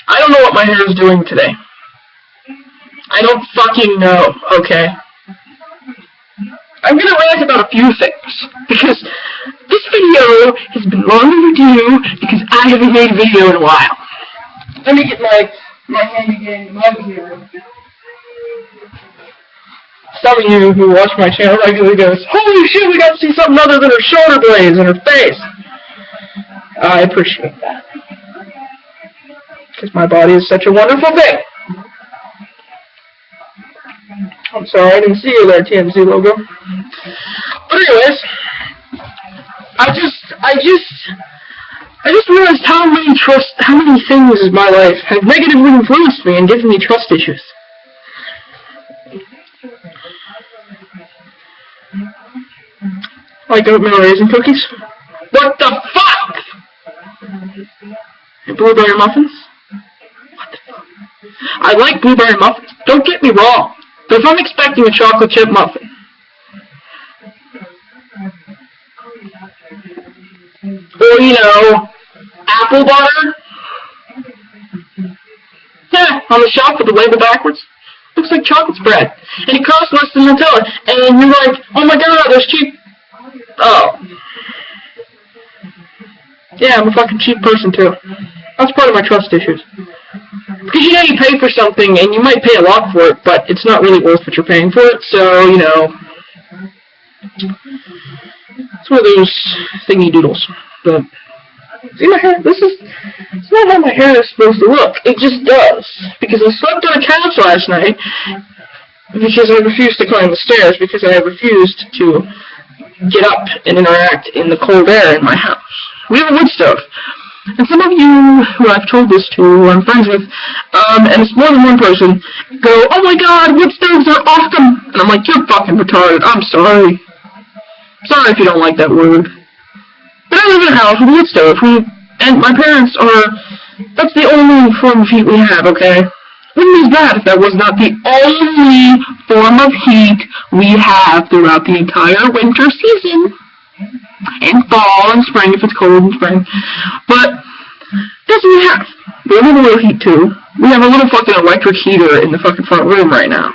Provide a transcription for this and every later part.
I don't know what my hair is doing today. I don't fucking know, okay? I'm gonna rant about a few things, because this video has been long overdue, because I haven't made a video in a while. Let me get my handy-dandy mug here. Some of you who watch my channel regularly goes, holy shit, we got to see something other than her shoulder blades and her face. I appreciate that. Because my body is such a wonderful thing. I'm sorry, I didn't see you there, TMZ logo. But anyways, I just realized how many things in my life have negatively influenced me and given me trust issues. Like oatmeal raisin cookies? What the fuck? And blueberry muffins? What the fuck? I like blueberry muffins. Don't get me wrong. But if I'm expecting a chocolate chip muffin, or, you know, apple butter, yeah, on the shelf with the label backwards, looks like chocolate spread, and it costs less than Nutella, and you're like, oh my god, there's cheap. Oh. Yeah, I'm a fucking cheap person too. That's part of my trust issues. Because you know you pay for something, and you might pay a lot for it, but it's not really worth what you're paying for it, so, you know. It's one of those thingy doodles. But, see my hair? It's not how my hair is supposed to look. It just does. Because I slept on a couch last night, because I refused to climb the stairs, because I refused to get up and interact in the cold air in my house. We have a wood stove. And some of you who I've told this to, who I'm friends with, and it's more than one person, go, oh my god, wood stoves are awesome! And I'm like, you're fucking retarded, I'm sorry. Sorry if you don't like that word. But I live in a house with a wood stove, and my parents are, that's the only form of heat we have, okay? Wouldn't be bad if that was not the only form of heat we have throughout the entire winter season. And fall and spring if it's cold in spring. But that's what we have. We have a little heat too. We have a little fucking electric heater in the fucking front room right now.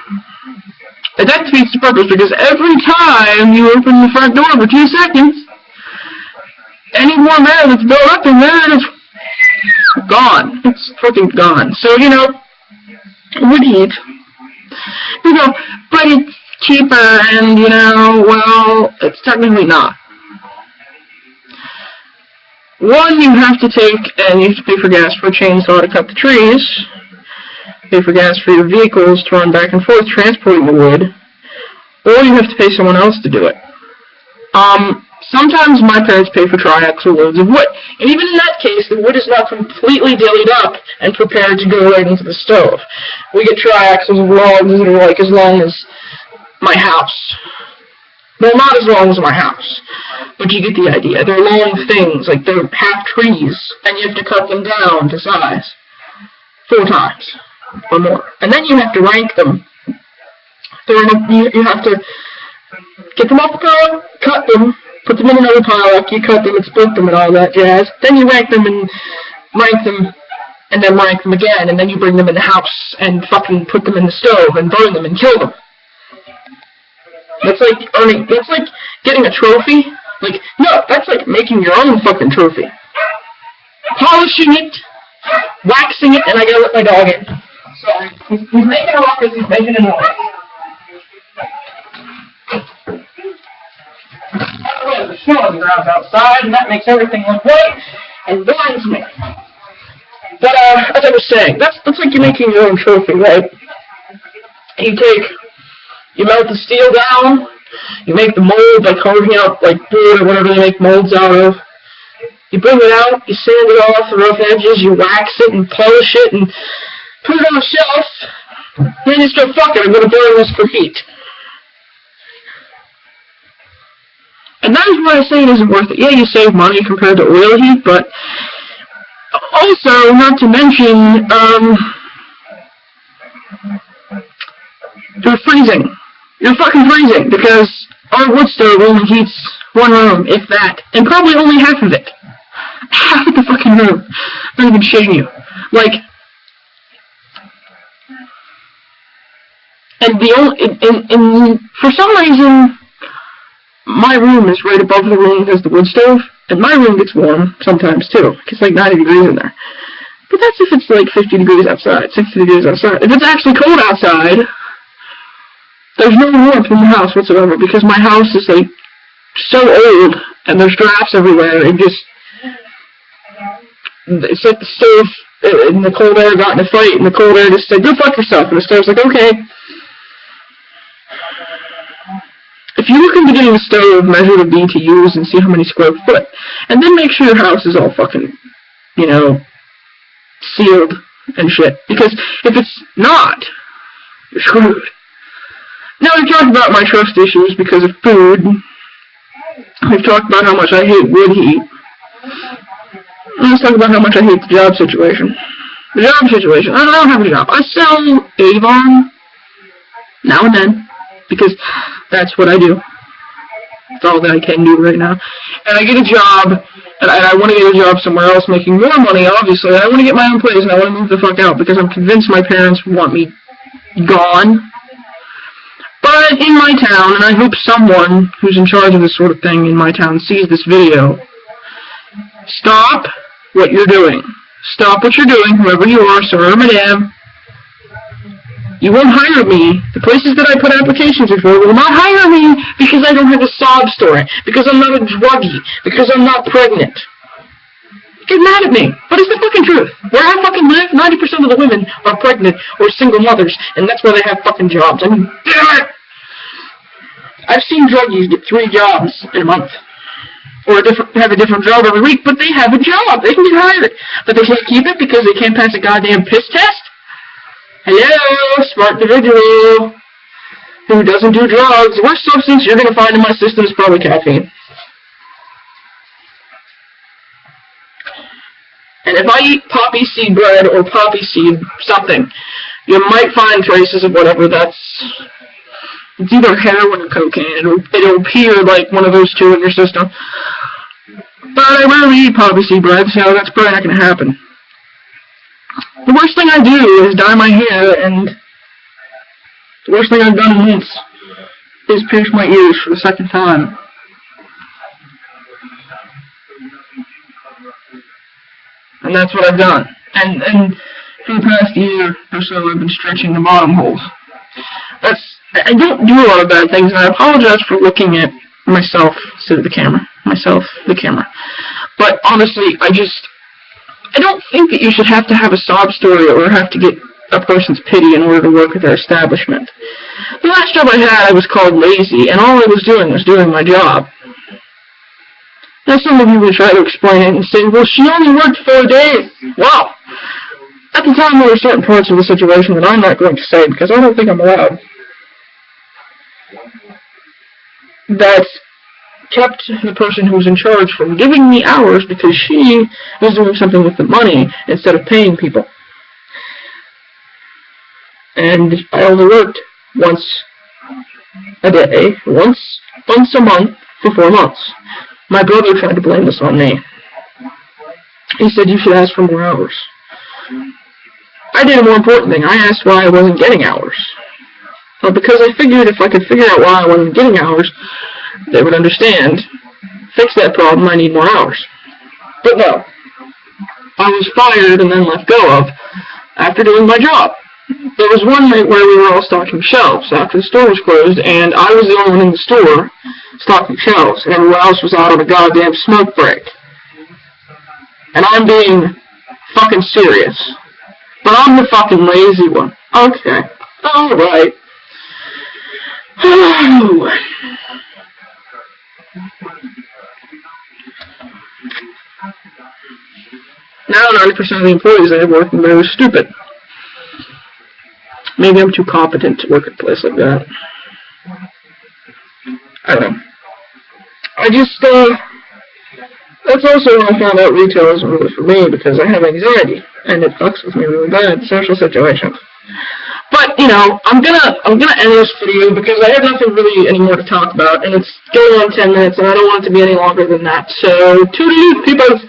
And that defeats the purpose because every time you open the front door for 2 seconds, any warm air that's built up in there is gone. It's fucking gone. So, you know, wood heat. You know, but it's cheaper and, you know, well, it's technically not. One, you have to take, and you have to pay for gas for a chainsaw to cut the trees, pay for gas for your vehicles to run back and forth transporting the wood, or you have to pay someone else to do it. Sometimes my parents pay for triaxle loads of wood, and even in that case, the wood is not completely dillied up and prepared to go right into the stove. We get triaxles of logs that are like as long as my house. Well, not as long as my house, but you get the idea. They're long things, like they're half trees, and you have to cut them down to size 4 times or more. And then you have to rank them. You have to get them off the pile, cut them, put them in another pile after you cut them and split them and all that jazz. Then you rank them and rank them, and then rank them again, and then you bring them in the house and fucking put them in the stove and burn them and kill them. That's like getting a trophy. Like, no, that's like making your own fucking trophy. Polishing it, waxing it, and I gotta let my dog in. Sorry. He's making a ruckus, he's making a noise. The snow on the ground outside, and that makes everything look white and blinds me. But, as I was saying, that's like you making your own trophy, right? You melt the steel down, you make the mold by carving out, like, board or whatever they make molds out of. You bring it out, you sand it off the rough edges, you wax it and polish it and put it on the shelf. Then you just go, fuck it, I'm going to burn this for heat. And that is why I say it isn't worth it. Yeah, you save money compared to oil heat, but also, not to mention, you're freezing. You're fucking freezing, because our wood stove only heats 1 room, if that, and probably only half of it. Half of the fucking room. I'm not even shitting you. Like, and the only, for some reason, my room is right above the room that has the wood stove, and my room gets warm sometimes too. It gets like 90 degrees in there. But that's if it's like 50 degrees outside, 60 degrees outside. If it's actually cold outside, there's no warmth in the house whatsoever, because my house is like so old, and there's drafts everywhere, and just, it's like the stove, and the cold air got in a fight, and the cold air just said, go fuck yourself, and the stove's like, okay. If you look into getting a stove, measure the BTUs and see how many square foot, and then make sure your house is all fucking, you know, sealed and shit. Because if it's not, you're screwed. Now we've talked about my trust issues because of food. We've talked about how much I hate wood heat. Let's talk about how much I hate the job situation. The job situation. I don't have a job. I sell Avon now and then, because that's what I do. It's all that I can do right now. And I get a job, and I want to get a job somewhere else making more money, obviously. And I want to get my own place, and I want to move the fuck out, because I'm convinced my parents want me gone. But in my town, and I hope someone who's in charge of this sort of thing in my town sees this video, stop what you're doing. Stop what you're doing, whoever you are, sir or madam. You won't hire me. The places that I put applications in for will not hire me because I don't have a sob story, because I'm not a druggie, because I'm not pregnant. Get mad at me. But it's the fucking truth. Where I fucking live, 90% of the women are pregnant or single mothers, and that's why they have fucking jobs. I mean, damn it! I've seen druggies get 3 jobs in a month. Or have a different job every week, but they have a job. They can get hired. But they can't keep it because they can't pass a goddamn piss test? Hello, smart individual who doesn't do drugs. The worst substance you're going to find in my system is probably caffeine. And if I eat poppy seed bread or poppy seed something, you might find traces of whatever that's... It's either heroin or cocaine. It'll appear like one of those two in your system. But I rarely eat poppy seed bread, so that's probably not going to happen. The worst thing I do is dye my hair, and the worst thing I've done once is pierce my ears for the second time. And that's what I've done. And for the past year or so, I've been stretching the bottom holes. I don't do a lot of bad things, and I apologize for looking at myself instead of the camera. But honestly, I don't think that you should have to have a sob story or have to get a person's pity in order to work with their establishment. The last job I had, I was called lazy, and all I was doing my job. Now some of you will try to explain it and say, well, she only worked 4 days. Well, at the time there were certain parts of the situation that I'm not going to say because I don't think I'm allowed. That kept the person who was in charge from giving me hours because she was doing something with the money instead of paying people. And I only worked once a day, once a month for 4 months. My brother tried to blame this on me. He said you should ask for more hours. I did a more important thing. I asked why I wasn't getting hours. Well, because I figured if I could figure out why I wasn't getting hours, they would understand. Fix that problem, I need more hours. But no. I was fired and then let go of after doing my job. There was one night where we were all stocking shelves after the store was closed, and I was the only one in the store stocking shelves, and everyone else was out on a goddamn smoke break. And I'm being fucking serious. But I'm the fucking lazy one. Okay. Alright. Now 90% of the employees I have working there are stupid. Maybe I'm too competent to work at a place like that. I don't know. That's also when I found out retail isn't really for me because I have anxiety and it fucks with me really bad in social situations. But, you know, I'm gonna end this video because I have nothing really anymore to talk about, and it's going on 10 minutes, and I don't want it to be any longer than that. So, toodaloo, people!